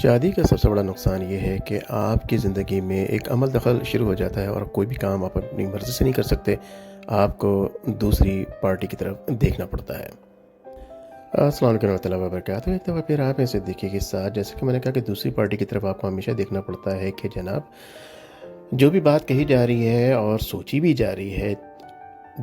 شادی کا سب سے بڑا نقصان یہ ہے کہ آپ کی زندگی میں ایک عمل دخل شروع ہو جاتا ہے اور کوئی بھی کام آپ اپنی مرضی سے نہیں کر سکتے. آپ کو دوسری پارٹی کی طرف دیکھنا پڑتا ہے. السلام علیکم ورحمۃ اللہ وبرکاتہ. ایک دفعہ پھر آپ ایسے دیکھیے کہ ساتھ جیسے کہ میں نے کہا کہ دوسری پارٹی کی طرف آپ کو ہمیشہ دیکھنا پڑتا ہے کہ جناب جو بھی بات کہی جا رہی ہے اور سوچی بھی جا رہی ہے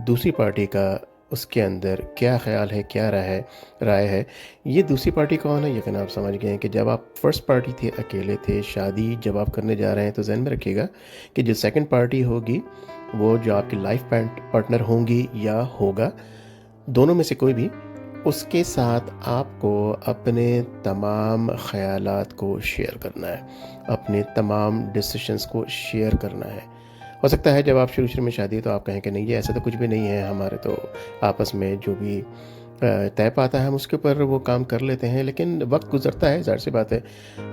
دوسری پارٹی کا اس کے اندر کیا خیال ہے, کیا رائے ہے. یہ دوسری پارٹی کون ہے؟ یقین آپ سمجھ گئے ہیں کہ جب آپ فرسٹ پارٹی تھے, اکیلے تھے, شادی جب آپ کرنے جا رہے ہیں تو ذہن میں رکھیے گا کہ جو سیکنڈ پارٹی ہوگی وہ جو آپ کی لائف پارٹنر ہوں گی یا ہوگا, دونوں میں سے کوئی بھی, اس کے ساتھ آپ کو اپنے تمام خیالات کو شیئر کرنا ہے, اپنے تمام ڈیسیشنز کو شیئر کرنا ہے. ہو سکتا ہے جب آپ شروع میں شادی تو آپ کہیں کہ نہیں یہ ایسا تو کچھ بھی نہیں ہے, ہمارے تو آپس میں جو بھی طے پاتا ہے ہم اس کے اوپر وہ کام کر لیتے ہیں. لیکن وقت گزرتا ہے, ظاہر سی بات ہے,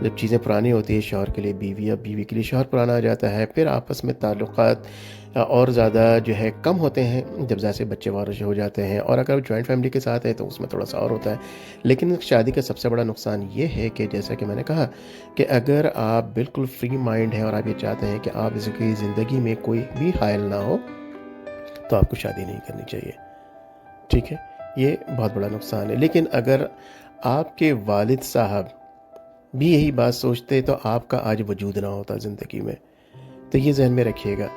جب چیزیں پرانی ہوتی ہیں, شوہر کے لیے بیوی یا بیوی کے لیے شوہر پرانا آ جاتا ہے, پھر آپس میں تعلقات اور زیادہ جو ہے کم ہوتے ہیں جب ظاہر سے بچے وارث ہو جاتے ہیں. اور اگر جوائنٹ فیملی کے ساتھ ہے تو اس میں تھوڑا سا اور ہوتا ہے. لیکن شادی کا سب سے بڑا نقصان یہ ہے کہ جیسا کہ میں نے کہا کہ اگر آپ بالکل فری مائنڈ ہیں اور آپ یہ چاہتے ہیں کہ آپ اس کی زندگی میں کوئی بھی حائل نہ ہو تو آپ کو شادی نہیں کرنی چاہیے. ٹھیک ہے, یہ بہت بڑا نقصان ہے. لیکن اگر آپ کے والد صاحب بھی یہی بات سوچتے تو آپ کا آج وجود نہ ہوتا زندگی میں. تو یہ ذہن میں رکھیے گا.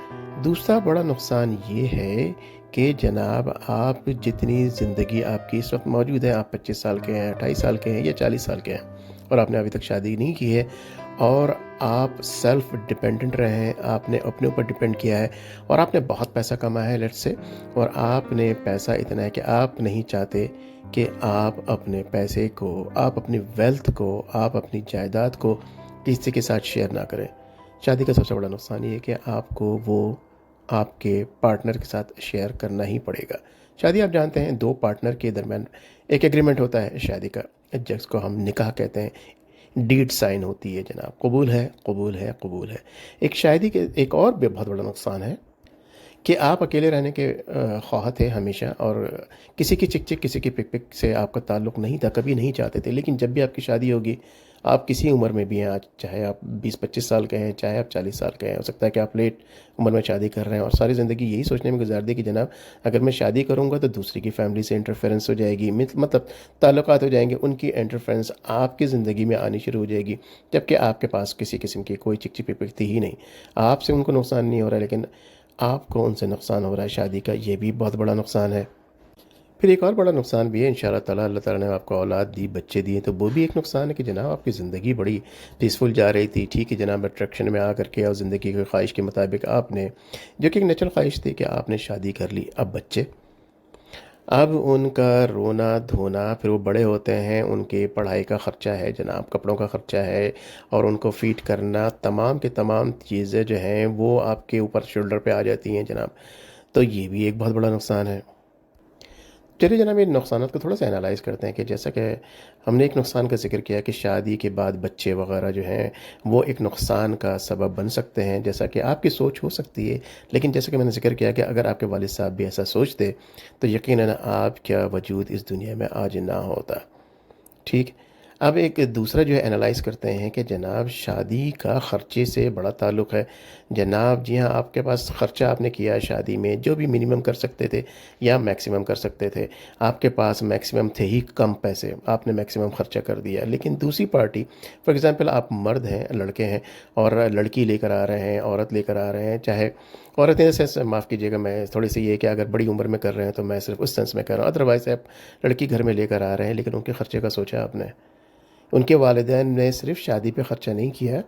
دوسرا بڑا نقصان یہ ہے کہ جناب آپ جتنی زندگی آپ کی اس وقت موجود ہے, آپ 25 سال کے ہیں, 28 سال کے ہیں یا 40 سال کے ہیں اور آپ نے ابھی تک شادی نہیں کی ہے اور آپ سیلف ڈیپینڈنٹ رہے ہیں, آپ نے اپنے اوپر ڈیپینڈ کیا ہے اور آپ نے بہت پیسہ کمایا ہے لیٹ سے, اور آپ نے پیسہ اتنا ہے کہ آپ نہیں چاہتے کہ آپ اپنے پیسے کو, آپ اپنی ویلتھ کو, آپ اپنی جائیداد کو کسی کے ساتھ شیئر نہ کریں. شادی کا سب سے بڑا نقصان یہ ہے کہ آپ کو وہ آپ کے پارٹنر کے ساتھ شیئر کرنا ہی پڑے گا. شادی آپ جانتے ہیں دو پارٹنر کے درمیان ایک ایگریمنٹ ہوتا ہے شادی کا, جس کو ہم نکاح کہتے ہیں. ڈیڈ سائن ہوتی ہے جناب, قبول ہے, قبول ہے, قبول ہے. ایک شادی کے ایک اور بھی بہت بڑا نقصان ہے کہ آپ اکیلے رہنے کے خواہاں تھے ہمیشہ, اور کسی کی چک چک, کسی کی پک پک سے آپ کا تعلق نہیں تھا, کبھی نہیں چاہتے تھے. لیکن جب بھی آپ کی شادی ہوگی, آپ کسی عمر میں بھی ہیں آج, چاہے آپ 20-25 سال کے ہیں, چاہے آپ 40 سال کے ہیں, ہو سکتا ہے کہ آپ لیٹ عمر میں شادی کر رہے ہیں اور ساری زندگی یہی سوچنے میں گزار دی کہ جناب اگر میں شادی کروں گا تو دوسری کی فیملی سے انٹرفیرنس ہو جائے گی, مطلب تعلقات ہو جائیں گے, ان کی انٹرفیرنس آپ کی زندگی میں آنی شروع ہو جائے گی, جبکہ آپ کے پاس کسی قسم کی کوئی چک چک پک پک تھی ہی نہیں. آپ سے ان کو نقصان نہیں ہو رہا ہے لیکن آپ کو ان سے نقصان ہو رہا ہے شادی کا, یہ بھی بہت بڑا نقصان ہے. پھر ایک اور بڑا نقصان بھی ہے, انشاءاللہ تعالیٰ اللہ تعالیٰ نے آپ کو اولاد دی, بچے دیے, تو وہ بھی ایک نقصان ہے کہ جناب آپ کی زندگی بڑی پیسفل جا رہی تھی. ٹھیک ہے جناب, اٹریکشن میں آ کر کے اور زندگی کی خواہش کے مطابق آپ نے, جو کہ ایک نیچرل خواہش تھی کہ آپ نے شادی کر لی, اب بچے, اب ان کا رونا دھونا, پھر وہ بڑے ہوتے ہیں, ان کے پڑھائی کا خرچہ ہے جناب, کپڑوں کا خرچہ ہے, اور ان کو فیڈ کرنا, تمام کے تمام چیزیں جو ہیں وہ آپ کے اوپر شولڈر پہ آ جاتی ہیں جناب. تو یہ بھی ایک بہت بڑا نقصان ہے. چلیے جناب یہ نقصانات کو تھوڑا سا انالائز کرتے ہیں کہ جیسا کہ ہم نے ایک نقصان کا ذکر کیا کہ شادی کے بعد بچے وغیرہ جو ہیں وہ ایک نقصان کا سبب بن سکتے ہیں, جیسا کہ آپ کی سوچ ہو سکتی ہے. لیکن جیسا کہ میں نے ذکر کیا کہ اگر آپ کے والد صاحب بھی ایسا سوچتے تو یقیناً آپ کا وجود اس دنیا میں آج نہ ہوتا. ٹھیک, اب ایک دوسرا جو ہے انالائز کرتے ہیں کہ جناب شادی کا خرچے سے بڑا تعلق ہے جناب. جی ہاں, آپ کے پاس خرچہ آپ نے کیا شادی میں جو بھی منیمم کر سکتے تھے یا میکسیمم کر سکتے تھے, آپ کے پاس میکسیمم تھے ہی کم پیسے, آپ نے میکسیمم خرچہ کر دیا. لیکن دوسری پارٹی, فار ایگزامپل آپ مرد ہیں, لڑکے ہیں, اور لڑکی لے کر آ رہے ہیں, عورت لے کر آ رہے ہیں, چاہے عورتیں سے معاف کیجیے گا, میں تھوڑی سی یہ کہ اگر بڑی عمر میں کر رہے ہیں تو میں صرف اس سینس میں کر رہا ہوں, ادروائز آپ لڑکی گھر میں لے کر آ رہے ہیں, لیکن ان کے خرچے کا سوچا آپ نے. ان کے والدین نے صرف شادی پہ خرچہ نہیں کیا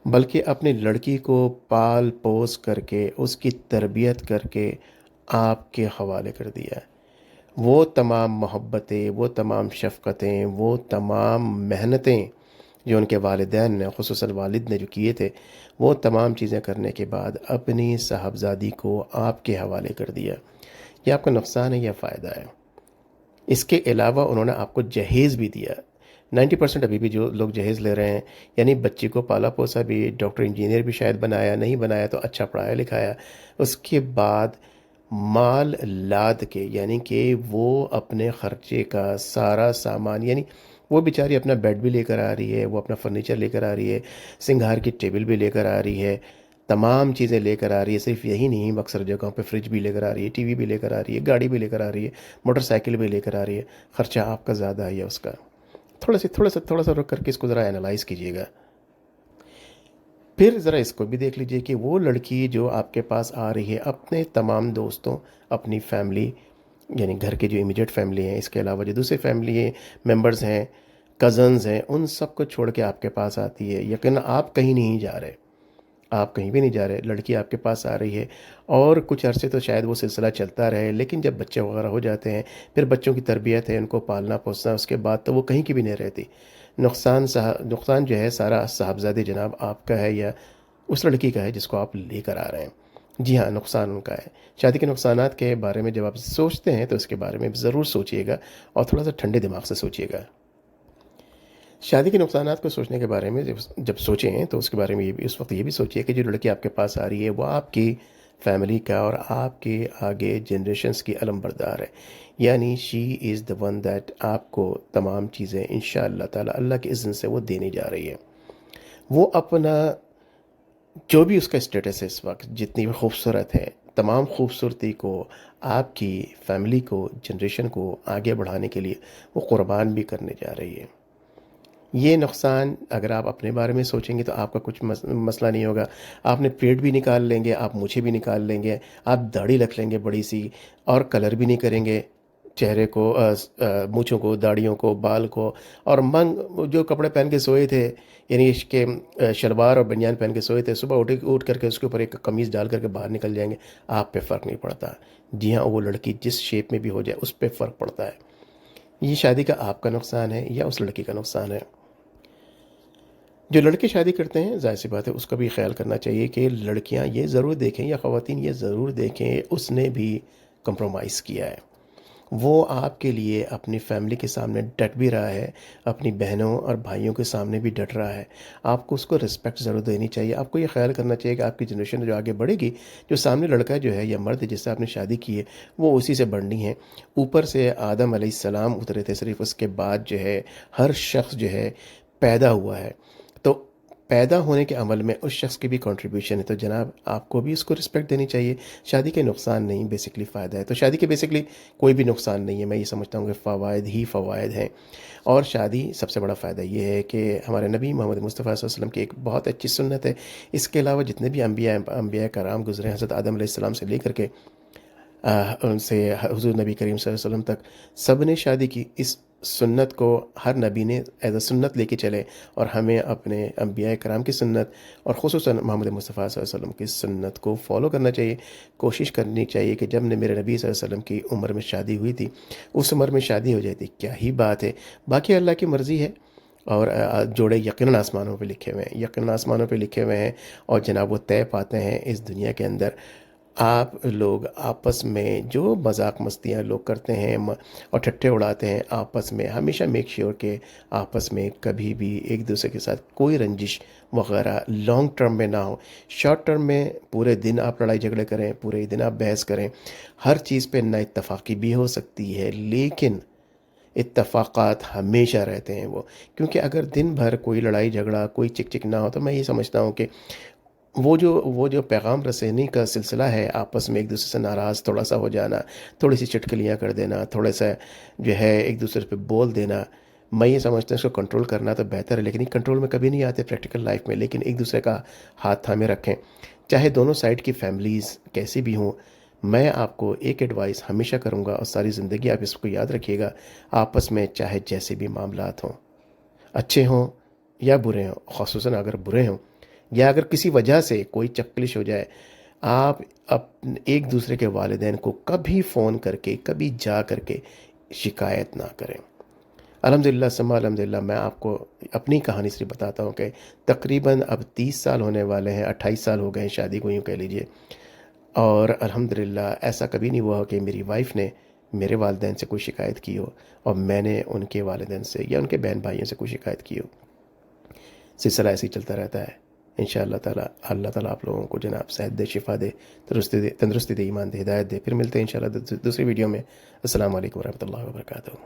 بلکہ اپنی لڑکی کو پال پوس کر کے, اس کی تربیت کر کے آپ کے حوالے کر دیا. وہ تمام محبتیں, وہ تمام شفقتیں, وہ تمام محنتیں جو ان کے والدین نے, خصوصاً والد نے جو کیے تھے, وہ تمام چیزیں کرنے کے بعد اپنی صاحبزادی کو آپ کے حوالے کر دیا. یہ آپ کا نقصان ہے یا فائدہ ہے؟ اس کے علاوہ انہوں نے آپ کو جہیز بھی دیا. 90% ابھی بھی جو لوگ جہیز لے رہے ہیں, یعنی بچی کو پالا پوسا بھی, ڈاکٹر انجینئر بھی شاید بنایا, نہیں بنایا تو اچھا پڑھایا لکھایا, اس کے بعد مال لاد کے, یعنی کہ وہ اپنے خرچے کا سارا سامان, یعنی وہ بیچاری اپنا بیڈ بھی لے کر آ رہی ہے، وہ اپنا فرنیچر لے کر آ رہی ہے، سنگھار کی ٹیبل بھی لے کر آ رہی ہے، تمام چیزیں لے کر آ رہی ہے. صرف یہی نہیں، اکثر جگہوں پہ فریج بھی لے کر آ رہی ہے، ٹی وی بھی لے کر آ رہی ہے، گاڑی بھی لے کر آ رہی ہے، موٹر سائیکل بھی لے کر آ رہی ہے. خرچہ آپ کا زیادہ ہے یا اس کا؟ تھوڑا سا رک کر کے اس کو ذرا انالائز کیجیے گا. پھر ذرا اس کو بھی دیکھ لیجئے کہ وہ لڑکی جو آپ کے پاس آ رہی ہے اپنے تمام دوستوں، اپنی فیملی، یعنی گھر کے جو امیڈیٹ فیملی ہیں، اس کے علاوہ جو دوسرے فیملی ممبرز ہیں، کزنز ہیں، ان سب کو چھوڑ کے آپ کے پاس آتی ہے. یقینا آپ کہیں نہیں جا رہے، آپ کہیں بھی نہیں جا رہے، لڑکی آپ کے پاس آ رہی ہے، اور کچھ عرصے تو شاید وہ سلسلہ چلتا رہے، لیکن جب بچے وغیرہ ہو جاتے ہیں، پھر بچوں کی تربیت ہے، ان کو پالنا پوسنا، اس کے بعد تو وہ کہیں کی بھی نہیں رہتی. نقصان جو ہے سارا صاحبزادے جناب آپ کا ہے یا اس لڑکی کا ہے جس کو آپ لے کر آ رہے ہیں. جی ہاں، نقصان ان کا ہے. شادی کے نقصانات کے بارے میں جب آپ سوچتے ہیں تو اس کے بارے میں ضرور سوچئے گا، اور تھوڑا سا ٹھنڈے دماغ سے سوچئے گا. شادی کے نقصانات کو سوچنے کے بارے میں جب سوچیں تو اس کے بارے میں اس وقت یہ بھی سوچئے کہ جو لڑکی آپ کے پاس آ رہی ہے وہ آپ کی فیملی کا اور آپ کے آگے جنریشنز کی علم بردار ہے. یعنی شی از دا ون دیٹ آپ کو تمام چیزیں انشاءاللہ تعالی اللہ کے اذن سے وہ دینے جا رہی ہے. وہ اپنا جو بھی اس کا اسٹیٹس ہے اس وقت، جتنی بھی خوبصورت ہے، تمام خوبصورتی کو آپ کی فیملی کو، جنریشن کو آگے بڑھانے کے لیے وہ قربان بھی کرنے جا رہی ہے. یہ نقصان اگر آپ اپنے بارے میں سوچیں گے تو آپ کا کچھ مسئلہ نہیں ہوگا. آپ نے پیٹ بھی نکال لیں گے، آپ مونچھیں بھی نکال لیں گے، آپ داڑھی رکھ لیں گے بڑی سی، اور کلر بھی نہیں کریں گے چہرے کو، مونچھوں کو، داڑھیوں کو، بال کو، اور جو کپڑے پہن کے سوئے تھے، یعنی اس کے شلوار اور بنیان پہن کے سوئے تھے، صبح اٹھ کر کے اس کے اوپر ایک قمیض ڈال کر کے باہر نکل جائیں گے، آپ پہ فرق نہیں پڑتا. جی ہاں، وہ لڑکی جس شیپ میں بھی ہو جائے اس پہ فرق پڑتا ہے. یہ شادی کا آپ کا نقصان ہے یا اس لڑکی کا نقصان ہے؟ جو لڑکے شادی کرتے ہیں ظاہر سی بات ہے اس کا بھی خیال کرنا چاہیے کہ لڑکیاں یہ ضرور دیکھیں، یا خواتین یہ ضرور دیکھیں، اس نے بھی کمپرومائز کیا ہے. وہ آپ کے لیے اپنی فیملی کے سامنے ڈٹ بھی رہا ہے، اپنی بہنوں اور بھائیوں کے سامنے بھی ڈٹ رہا ہے. آپ کو اس کو رسپیکٹ ضرور دینی چاہیے. آپ کو یہ خیال کرنا چاہیے کہ آپ کی جنریشن جو آگے بڑھے گی، جو سامنے لڑکا جو ہے یا مرد جس سے آپ نے شادی کی ہے، وہ اسی سے بڑھنی ہے. اوپر سے آدم علیہ السلام اترے تھے صرف، اس کے بعد جو ہے ہر شخص جو ہے پیدا ہوا ہے. تو پیدا ہونے کے عمل میں اس شخص کی بھی کنٹریبیوشن ہے، تو جناب آپ کو بھی اس کو رسپیکٹ دینی چاہیے. شادی کے نقصان نہیں، بیسکلی فائدہ ہے. تو شادی کے بیسکلی کوئی بھی نقصان نہیں ہے. میں یہ سمجھتا ہوں کہ فوائد ہی فوائد ہیں. اور شادی سب سے بڑا فائدہ یہ ہے کہ ہمارے نبی محمد مصطفیٰ صلی اللہ علیہ وسلم کی ایک بہت اچھی سنت ہے. اس کے علاوہ جتنے بھی انبیاء کرام گزرے ہیں، حضرت آدم علیہ السلام سے لے کر کے ان سے حضور نبی کریم صلی اللہ علیہ وسلم تک، سب نے شادی کی. اس سنت کو ہر نبی نے ایز اے سنت لے کے چلے، اور ہمیں اپنے انبیاء کرام کی سنت اور خصوصاً محمد مصطفیٰ صلی اللہ علیہ وسلم کی سنت کو فالو کرنا چاہیے. کوشش کرنی چاہیے کہ جب نے میرے نبی صلی اللہ علیہ وسلم کی عمر میں شادی ہوئی تھی، اس عمر میں شادی ہو جاتی، کیا ہی بات ہے. باقی اللہ کی مرضی ہے، اور جوڑے یقیناً آسمانوں پہ لکھے ہوئے ہیں، یقیناً آسمانوں پہ لکھے ہوئے ہیں، اور جناب وہ طے پاتے ہیں اس دنیا کے اندر. آپ لوگ آپس میں جو مذاق مستیاں لوگ کرتے ہیں اور ٹھٹے اڑاتے ہیں آپس میں، ہمیشہ میک شیور کہ آپس میں کبھی بھی ایک دوسرے کے ساتھ کوئی رنجش وغیرہ لانگ ٹرم میں نہ ہو. شارٹ ٹرم میں پورے دن آپ لڑائی جھگڑے کریں، پورے دن آپ بحث کریں، ہر چیز پہ نا اتفاقی بھی ہو سکتی ہے، لیکن اتفاقات ہمیشہ رہتے ہیں وہ. کیونکہ اگر دن بھر کوئی لڑائی جھگڑا، کوئی چک چک نہ ہو، تو میں یہ سمجھتا ہوں کہ وہ جو پیغام رسانی کا سلسلہ ہے، آپس میں ایک دوسرے سے ناراض تھوڑا سا ہو جانا، تھوڑی سی چٹکلیاں کر دینا، تھوڑا سا جو ہے ایک دوسرے پہ بول دینا، میں یہ سمجھتا ہوں اس کو کنٹرول کرنا تو بہتر ہے. لیکن یہ کنٹرول میں کبھی نہیں آتے پریکٹیکل لائف میں. لیکن ایک دوسرے کا ہاتھ تھامے رکھیں، چاہے دونوں سائڈ کی فیملیز کیسی بھی ہوں. میں آپ کو ایک ایڈوائس ہمیشہ کروں گا، اور ساری زندگی آپ اس کو یاد رکھیے گا: آپس میں چاہے جیسے بھی معاملات ہوں، اچھے ہوں یا برے ہوں، خصوصاً اگر برے ہوں، یا اگر کسی وجہ سے کوئی چکلش ہو جائے، آپ ایک دوسرے کے والدین کو کبھی فون کر کے، کبھی جا کر کے شکایت نہ کریں. الحمدللہ ثم الحمدللہ، میں آپ کو اپنی کہانی سے بتاتا ہوں کہ تقریباً اب 30 سال ہونے والے ہیں، 28 سال ہو گئے ہیں شادی کو، یوں کہہ لیجئے. اور الحمدللہ ایسا کبھی نہیں ہوا ہو کہ میری وائف نے میرے والدین سے کوئی شکایت کی ہو، اور میں نے ان کے والدین سے یا ان کے بہن بھائیوں سے کوئی شکایت کی ہو. سلسلہ ایسے ہی چلتا رہتا ہے. انشاءاللہ تعالی اللہ تعالیٰ آپ لوگوں کو جناب صحت دے، شفا دے، تندرستی دے، ایمان دے، ہدایت دے. پھر ملتے ہیں انشاءاللہ دوسری ویڈیو میں. السلام علیکم ورحمۃ اللہ وبرکاتہ.